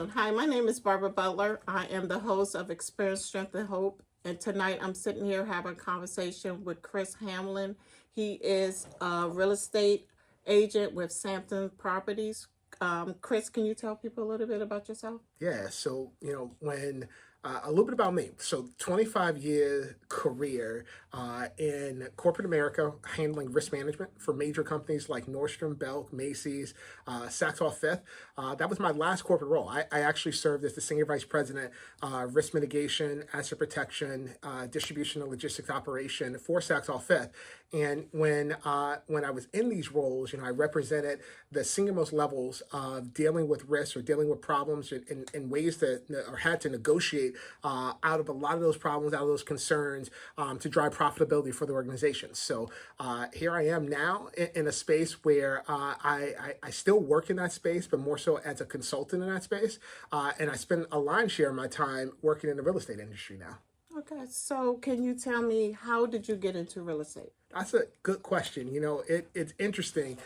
afternoon. Hi, my name is Barbara Butler. I am the host of Experience, Strength, and Hope. And tonight I'm sitting here having a conversation with Chris Hamlin. He is a real estate agent with Sampson Properties. Chris, can you tell people a little bit about yourself? Yeah, so when a little bit about me. So 25-year career in corporate America, handling risk management for major companies like Nordstrom, Belk, Macy's, Saks Off Fifth. That was my last corporate role. I actually served as the senior vice president, risk mitigation, asset protection, distribution and logistics operation for Saks Off Fifth. And when I was in these roles, I represented the senior most levels of dealing with risks or dealing with problems in ways that or had to negotiate out of a lot of those problems, out of those concerns, to drive profitability for the organization. So here I am now in a space where I still work in that space, but more so as a consultant in that space. And I spend a lion's share of my time working in the real estate industry now. Okay, so can you tell me, how did you get into real estate? That's a good question. It's interesting.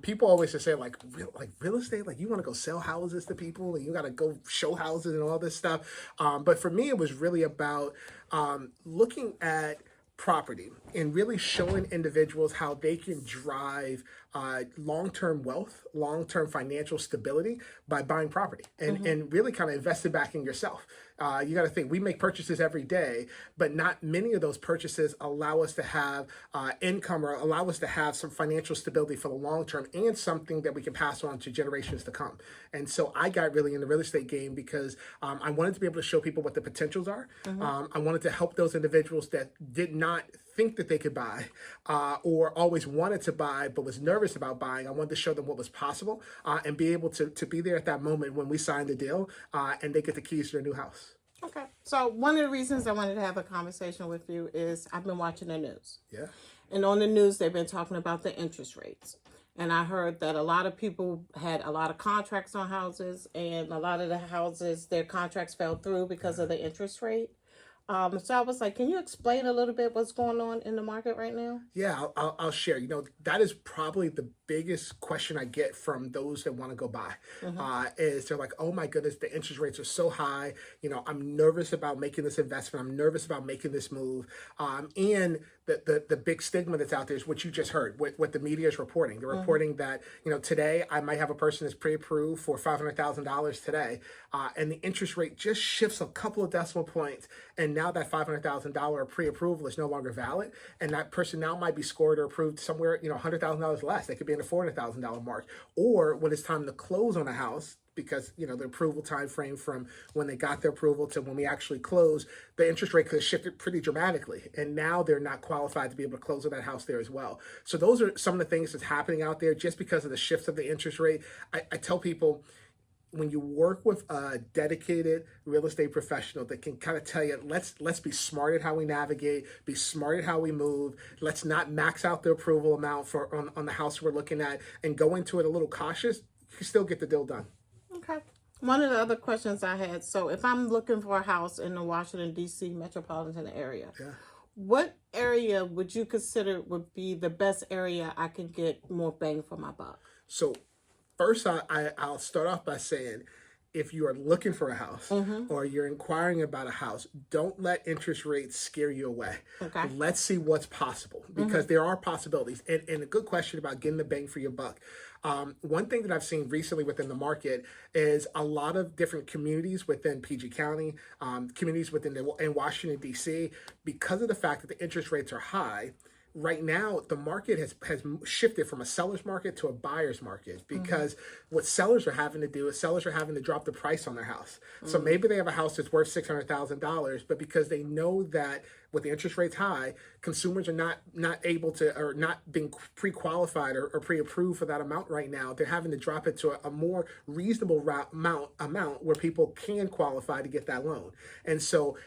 People always just say like real estate, like you want to go sell houses to people, and you got to go show houses and all this stuff. But for me, it was really about looking at property and really showing individuals how they can drive long-term wealth, long-term financial stability by buying property and really kind of investing back in yourself. You got to think, we make purchases every day, but not many of those purchases allow us to have income or allow us to have some financial stability for the long term and something that we can pass on to generations to come. And so I got really in the real estate game because I wanted to be able to show people what the potentials are. I wanted to help those individuals that did not think that they could buy or always wanted to buy but was nervous about buying. I wanted to show them what was possible and be able to be there at that moment when we signed the deal and they get the keys to their new house. Okay, so one of the reasons I wanted to have a conversation with you is I've been watching the news. Yeah. And on the news, they've been talking about the interest rates. And I heard that a lot of people had a lot of contracts on houses, and a lot of the houses, their contracts fell through because of the interest rate. So I was like, can you explain a little bit what's going on in the market right now? Yeah, I'll share. That is probably the biggest question I get from those that want to go buy. Is they're like, oh my goodness, the interest rates are so high. I'm nervous about making this investment. I'm nervous about making this move. And the big stigma that's out there is what you just heard, what the media is reporting. They're reporting that, today I might have a person that's pre-approved for $500,000 today. And the interest rate just shifts a couple of decimal points. And now that $500,000 pre-approval is no longer valid. And that person now might be scored or approved somewhere, $100,000 less. They could be in the $400,000 mark. Or when it's time to close on a house, because the approval time frame from when they got their approval to when we actually close, the interest rate could have shifted pretty dramatically. And now they're not qualified to be able to close on that house there as well. So those are some of the things that's happening out there just because of the shifts of the interest rate. I tell people, when you work with a dedicated real estate professional that can kind of tell you, let's be smart at how we navigate, be smart at how we move. Let's not max out the approval amount on the house we're looking at and go into it a little cautious. You can still get the deal done. Okay. One of the other questions I had, so if I'm looking for a house in the Washington, D.C. metropolitan area, what area would you consider would be the best area I can get more bang for my buck? So first, I'll start off by saying, if you are looking for a house or you're inquiring about a house, don't let interest rates scare you away. Okay. Let's see what's possible, because there are possibilities. And a good question about getting the bang for your buck. One thing that I've seen recently within the market is a lot of different communities within PG County, communities in Washington, D.C., because of the fact that the interest rates are high. Right now, the market has shifted from a seller's market to a buyer's market, because what sellers are having to do is sellers are having to drop the price on their house. So maybe they have a house that's worth $600,000, but because they know that with the interest rates high, consumers are not able to, or not being pre-qualified or pre-approved for that amount right now. They're having to drop it to a more reasonable amount where people can qualify to get that loan. And so,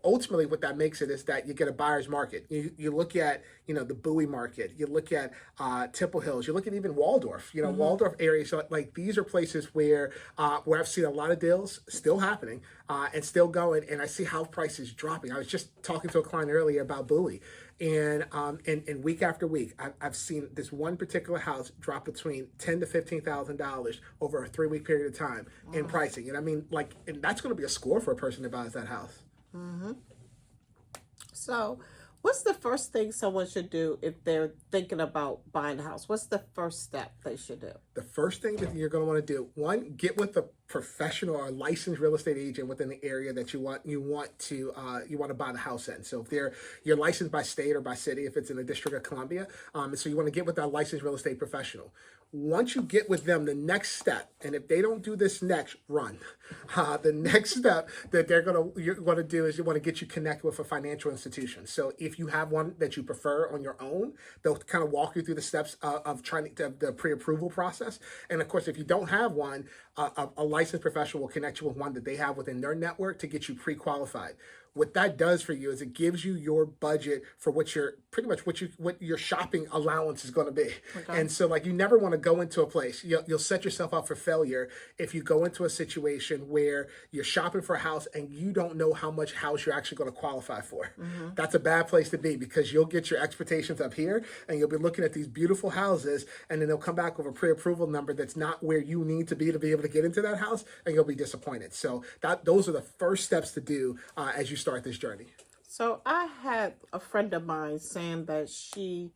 ultimately what that makes it is that you get a buyer's market. You look at, the Bowie market, you look at Temple Hills, you look at even Waldorf, Waldorf areas. So like these are places where I've seen a lot of deals still happening and still going, and I see house prices dropping. I was just talking to a client earlier about Bowie, and week after week, I've seen this one particular house drop between $10,000 to $15,000 over a 3-week period of time in pricing. And I mean, and that's going to be a score for a person that buys that house. So, what's the first thing someone should do if they're thinking about buying a house? What's the first step they should do? The first thing that you're going to want to do, one, get with a professional or licensed real estate agent within the area that you want to buy the house in. So if you're licensed by state or by city, if it's in the District of Columbia, so you want to get with that licensed real estate professional. Once you get with them, the next step, and if they don't do this next, run. The next step that you're going to do is you want to get you connected with a financial institution. So if you have one that you prefer on your own, they'll kind of walk you through the steps of trying to the pre-approval process. And of course, if you don't have one, a licensed professional will connect you with one that they have within their network to get you pre-qualified. What that does for you is it gives you your budget for what your shopping allowance is going to be. Okay. And so you never want to go into a place, you'll set yourself up for failure if you go into a situation where you're shopping for a house and you don't know how much house you're actually going to qualify for. That's a bad place to be, because you'll get your expectations up here and you'll be looking at these beautiful houses, and then they'll come back with a pre-approval number that's not where you need to be able to get into that house, and you'll be disappointed. So those are the first steps to do as you start this journey. So I had a friend of mine saying that she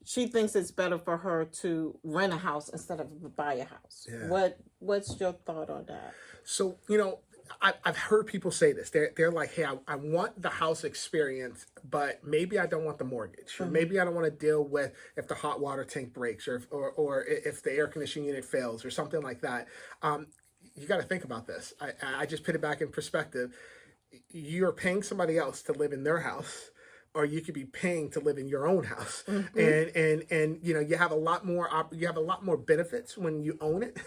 thinks it's better for her to rent a house instead of buy a house. Yeah. What's your thought on that? So, I've heard people say this. They're like, hey, I want the house experience, but maybe I don't want the mortgage, or maybe I don't want to deal with if the hot water tank breaks, or if the air conditioning unit fails, or something like that. You got to think about this. I just put it back in perspective. You're paying somebody else to live in their house, or you could be paying to live in your own house. And you have a lot more benefits when you own it.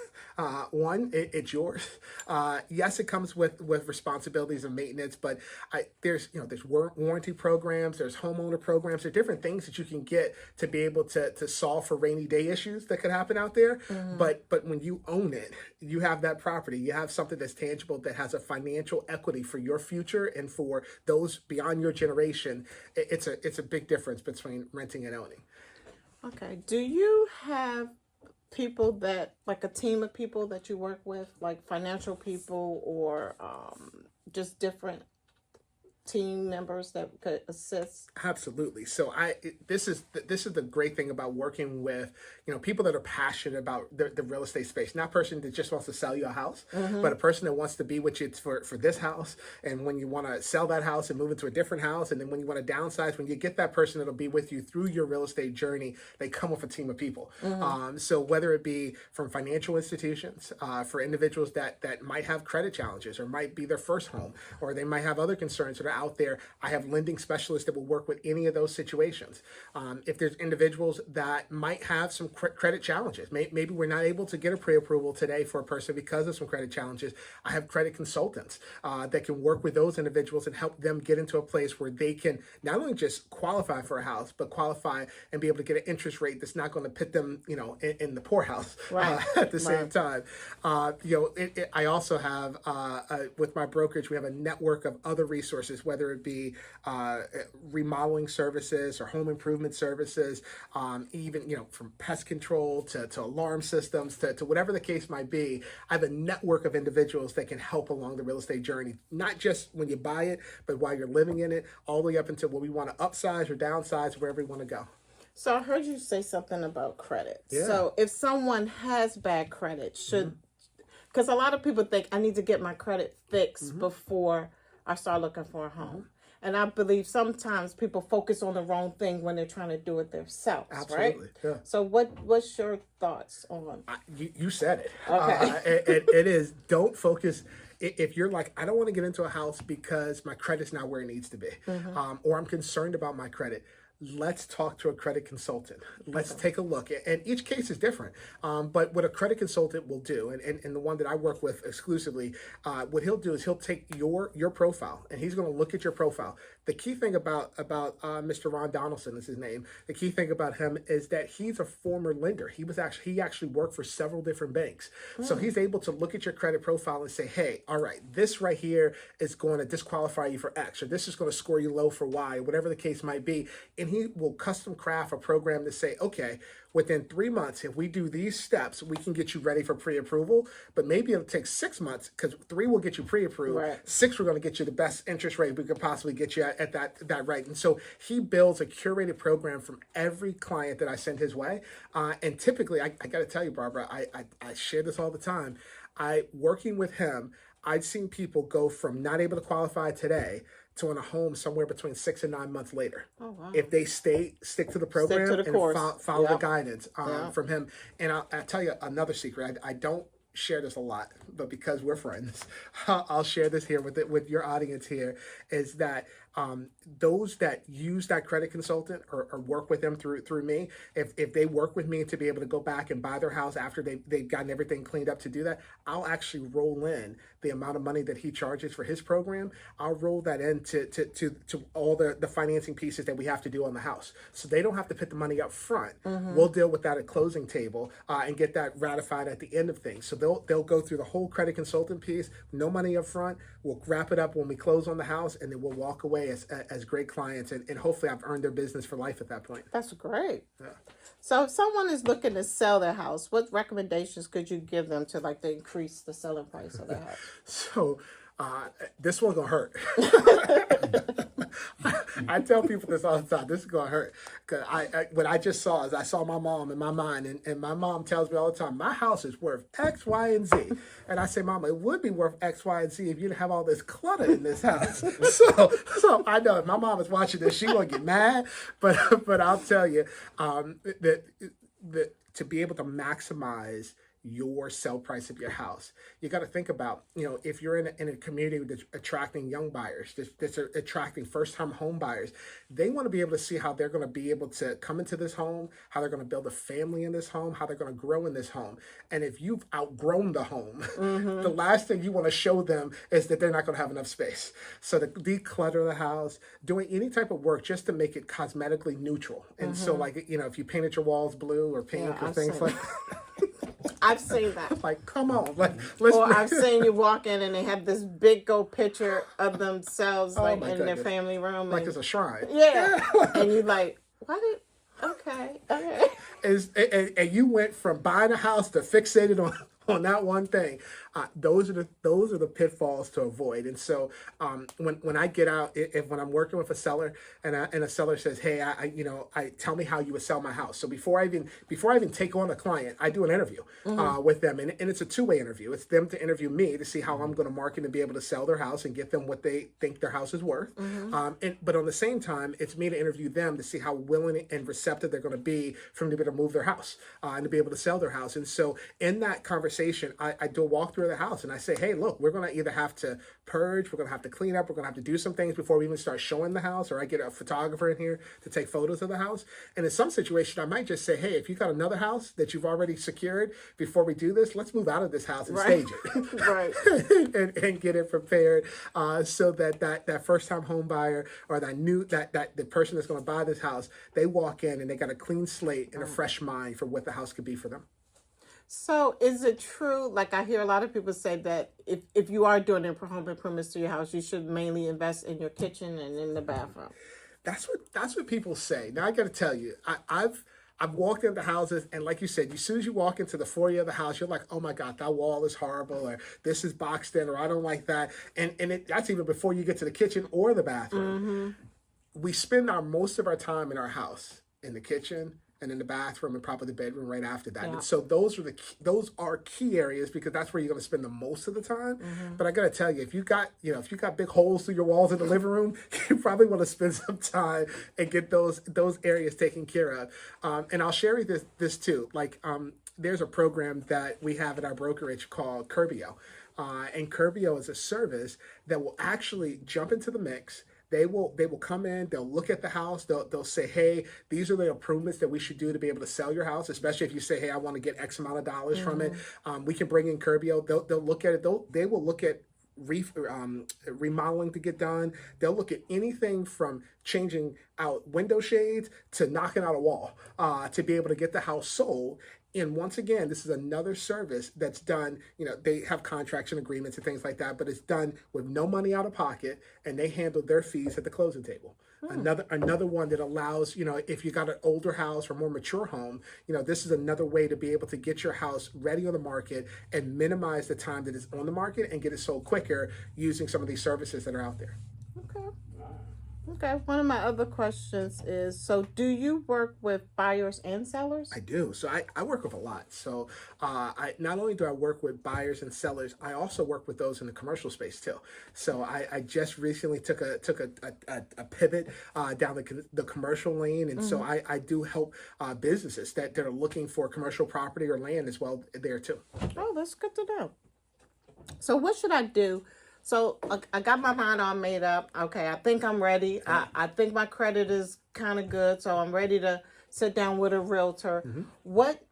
One, it's yours. Yes, it comes with responsibilities and maintenance, but there's warranty programs, there's homeowner programs, there are different things that you can get to be able to solve for rainy day issues that could happen out there. But when you own it, you have that property, you have something that's tangible, that has a financial equity for your future and for those beyond your generation. It's a big difference between renting and owning. Okay. Do you have people that, like a team of people that you work with, like financial people, or just different team members that could assist? Absolutely. So this is the great thing about working with people that are passionate about the real estate space. Not a person that just wants to sell you a house, but a person that wants to be with you for this house, and when you want to sell that house and move into a different house, and then when you want to downsize, when you get that person that'll be with you through your real estate journey, they come with a team of people. So whether it be from financial institutions, for individuals that might have credit challenges, or might be their first home, or they might have other concerns that are out there, I have lending specialists that will work with any of those situations. If there's individuals that might have some credit challenges, maybe we're not able to get a pre-approval today for a person because of some credit challenges, I have credit consultants that can work with those individuals and help them get into a place where they can not only just qualify for a house, but qualify and be able to get an interest rate that's not going to put them in the poorhouse at the same time. I also have with my brokerage, we have a network of other resources, whether it be remodeling services or home improvement services, even from pest control to alarm systems to whatever the case might be. I have a network of individuals that can help along the real estate journey, not just when you buy it, but while you're living in it, all the way up until when we want to upsize or downsize, wherever we want to go. So I heard you say something about credit. Yeah. So if someone has bad credit, because a lot of people think I need to get my credit fixed before I start looking for a home. And I believe sometimes people focus on the wrong thing when they're trying to do it themselves. Absolutely. Right? Yeah. So what's your thoughts on? You said it. Okay. It is. Don't focus. If you're like, I don't want to get into a house because my credit's not where it needs to be, or I'm concerned about my credit, let's talk to a credit consultant. Let's take a look. And each case is different. But what a credit consultant will do, and the one that I work with exclusively, what he'll do is he'll take your profile and he's going to look at your profile. The key thing about Mr. Ron Donaldson is his name. The key thing about him is that he's a former lender. He actually worked for several different banks. So he's able to look at your credit profile and say, hey, all right, this right here is going to disqualify you for X, or this is going to score you low for Y, or whatever the case might be. And he will custom craft a program to say, okay, within 3 months, if we do these steps, we can get you ready for pre-approval. But maybe it'll take 6 months, because 3 will get you pre-approved. Right. 6, we're going to get you the best interest rate we could possibly get you at that rate. And so he builds a curated program from every client that I send his way. And typically, I got to tell you, Barbara, I share this all the time. Working with him, I've seen people go from not able to qualify today to in a home somewhere between 6 and 9 months later. Oh, wow. If they stick to the program to the and course. follow the Yep. guidance from him. And I'll tell you another secret. I don't share this a lot, but because we're friends, I'll share this here with your audience here, is that those that use that credit consultant or work with them through me, if they work with me to be able to go back and buy their house after they've gotten everything cleaned up to do that, I'll actually roll in the amount of money that he charges for his program. I'll roll that in to all the financing pieces that we have to do on the house. So they don't have to put the money up front. We'll deal with that at closing table and get that ratified at the end of things. So they'll go through the whole credit consultant piece, no money up front. We'll wrap it up when we close on the house, and then we'll walk away as great clients, and hopefully I've earned their business for life at that point. That's great. Yeah. So if someone is looking to sell their house, what recommendations could you give them to increase the selling price of their house? So this one's gonna hurt. I tell people this all the time. This is gonna hurt, because what I just saw is I saw my mom in my mind, and my mom tells me all the time, my house is worth X, Y, and Z. And I say, Mama, it would be worth X, Y, and Z if you didn't have all this clutter in this house. So I know if my mom is watching this, she won't get mad, but I'll tell you that to be able to maximize your sell price of your house, you got to think about, if you're in a community that's attracting young buyers, that's attracting first-time home buyers, they want to be able to see how they're going to be able to come into this home, how they're going to build a family in this home, how they're going to grow in this home. And if you've outgrown the home, the last thing you want to show them is that they're not going to have enough space. So to declutter the house, doing any type of work just to make it cosmetically neutral. And so if you painted your walls blue or pink or things like I've seen that. Like, come on. Let's. Or I've seen you walk in and they have this big old picture of themselves in goodness. their family room. Like it's a shrine. Yeah. And you're like, okay. And you went from buying a house to fixated on that one thing. Those are the pitfalls to avoid. And so when I get out, when I'm working with a seller and a seller says, hey, I tell me how you would sell my house. So before I even take on a client, I do an interview with them, and it's a two-way interview. It's them to interview me to see how I'm going to market and be able to sell their house and get them what they think their house is worth. But on the same time, it's me to interview them to see how willing and receptive they're going to be for me to be able to move their house and to be able to sell their house. And so in that conversation, I do a walkthrough of the house and I say, hey, look, we're going to either have to purge, we're going to have to clean up, we're going to have to do some things before we even start showing the house, or I get a photographer in here to take photos of the house. And in some situations, I might just say, hey, if you got another house that you've already secured before we do this, let's move out of this house and stage it. Right. and get it prepared so that first-time home buyer or that the person that's going to buy this house, they walk in and they got a clean slate and a fresh mind for what the house could be for them. So is it true, like I hear a lot of people say that if you are doing home improvements to your house, you should mainly invest in your kitchen and in the bathroom? That's what people say. Now I got to tell you, I've walked into houses, and like you said, as soon as you walk into the foyer of the house, you're like, oh my God, that wall is horrible, or this is boxed in, or I don't like that. And that's even before you get to the kitchen or the bathroom. We spend most of our time in our house, in the kitchen, and in the bathroom, and probably the bedroom right after that. Yeah. And so those are key areas, because that's where you're going to spend the most of the time. But I got to tell you, if you got big holes through your walls in the living room, you probably want to spend some time and get those areas taken care of. And I'll share you this too. There's a program that we have at our brokerage called Curbio. And Curbio is a service that will actually jump into the mix They will come in, they'll look at the house, they'll say, hey, these are the improvements that we should do to be able to sell your house, especially if you say, hey, I want to get X amount of dollars from it. We can bring in Curbio. They'll look at it. They will look at remodeling to get done. They'll look at anything from changing out window shades to knocking out a wall to be able to get the house sold. And once again, this is another service that's done, they have contracts and agreements and things like that, but it's done with no money out of pocket, and they handle their fees at the closing table. Another one that allows, if you got an older house or more mature home, this is another way to be able to get your house ready on the market and minimize the time that it's on the market and get it sold quicker using some of these services that are out there. Okay. Okay, one of my other questions is, so do you work with buyers and sellers? I do. So I work with a lot. So I not only do I work with buyers and sellers, I also work with those in the commercial space too. So I just recently took a pivot down the commercial lane, and so I do help businesses that are looking for commercial property or land as well there too. Oh, that's good to know. So what should I do? So I got my mind all made up. Okay, I think I'm ready. I think my credit is kind of good, so I'm ready to sit down with a realtor. What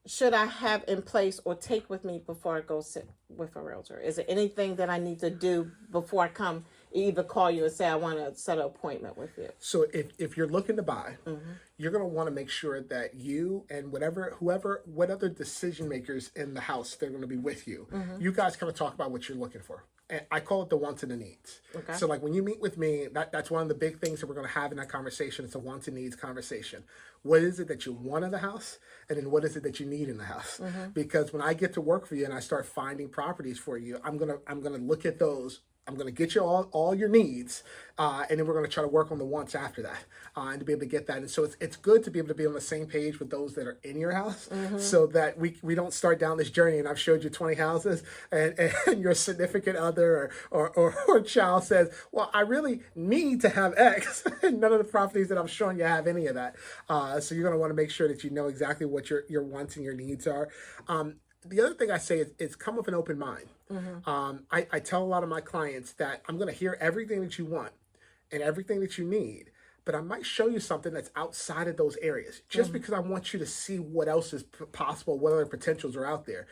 should I have in place or take with me before I go sit with a realtor? Is there anything that I need to do before I come, either call you and say I want to set an appointment with you? So if you're looking to buy, you're going to want to make sure that you and what other decision makers in the house they're going to be with you, you guys kind of talk about what you're looking for. And I call it the wants and the needs. Okay. So like when you meet with me, that's one of the big things that we're going to have in that conversation. It's a wants and needs conversation. What is it that you want in the house? And then what is it that you need in the house? Because when I get to work for you and I start finding properties for you, I'm gonna look at those. I'm going to get you all your needs, and then we're going to try to work on the wants after that, and to be able to get that. And so it's good to be able to be on the same page with those that are in your house, so that we don't start down this journey and I've showed you 20 houses and your significant other or child says, well, I really need to have X, and none of the properties that I'm showing you have any of that. So you're going to want to make sure that you know exactly what your wants and your needs are. The other thing I say is come with an open mind. I tell a lot of my clients that I'm going to hear everything that you want and everything that you need, but I might show you something that's outside of those areas just because I want you to see what else is possible, what other potentials are out there.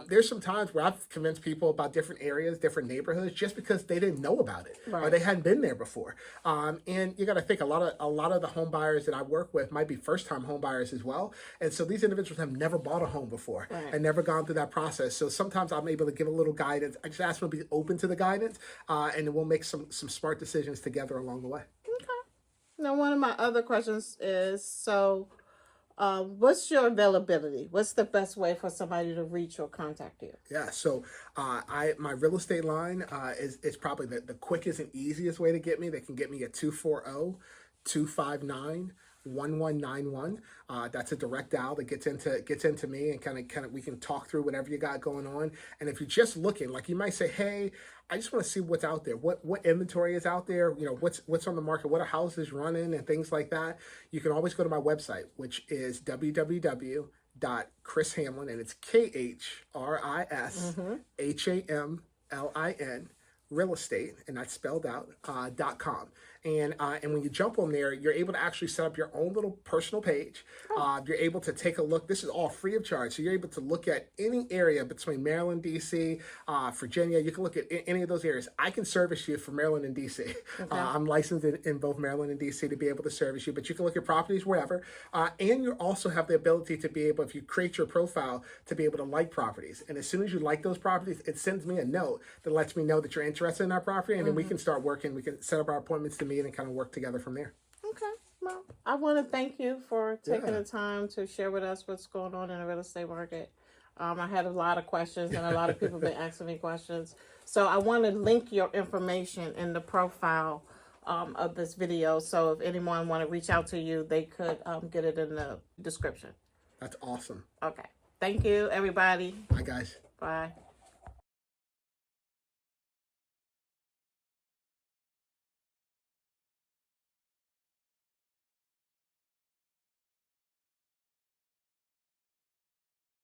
There's some times where I've convinced people about different areas, different neighborhoods, just because they didn't know about it or they hadn't been there before. And you got to think a lot of the home buyers that I work with might be first-time home buyers as well. And so these individuals have never bought a home before and never gone through that process. So sometimes I'm able to give a little guidance. I just ask them to be open to the guidance, and then we'll make some smart decisions together along the way. Now, one of my other questions is, so what's your availability? What's the best way for somebody to reach or contact you? Yeah, so my real estate line is probably the quickest and easiest way to get me. They can get me at 240-259-1191. That's a direct dial that gets into me, and kind of we can talk through whatever you got going on. And if you're just looking, like you might say, hey, I just want to see what's out there, what inventory is out there, what's on the market, what are houses running and things like that. You can always go to my website, which is www.chrishamlin, and it's KHRISHAMLIN real estate, and that's spelled out, .com. And when you jump on there, you're able to actually set up your own little personal page. You're able to take a look. This is all free of charge. So you're able to look at any area between Maryland, D.C., Virginia. You can look at any of those areas. I can service you for Maryland and D.C. Okay. I'm licensed in both Maryland and D.C. to be able to service you, but you can look at properties wherever. And you also have the ability to be able, if you create your profile, to be able to like properties. And as soon as you like those properties, it sends me a note that lets me know that you're interested in our property, and then we can start working. We can set up our appointments to meet and kind of work together from there. Okay. Well, I want to thank you for taking the time to share with us what's going on in the real estate market. I had a lot of questions, and a lot of people have been asking me questions. So I want to link your information in the profile of this video. So if anyone want to reach out to you, they could get it in the description. That's awesome. Okay. Thank you, everybody. Bye, guys. Bye.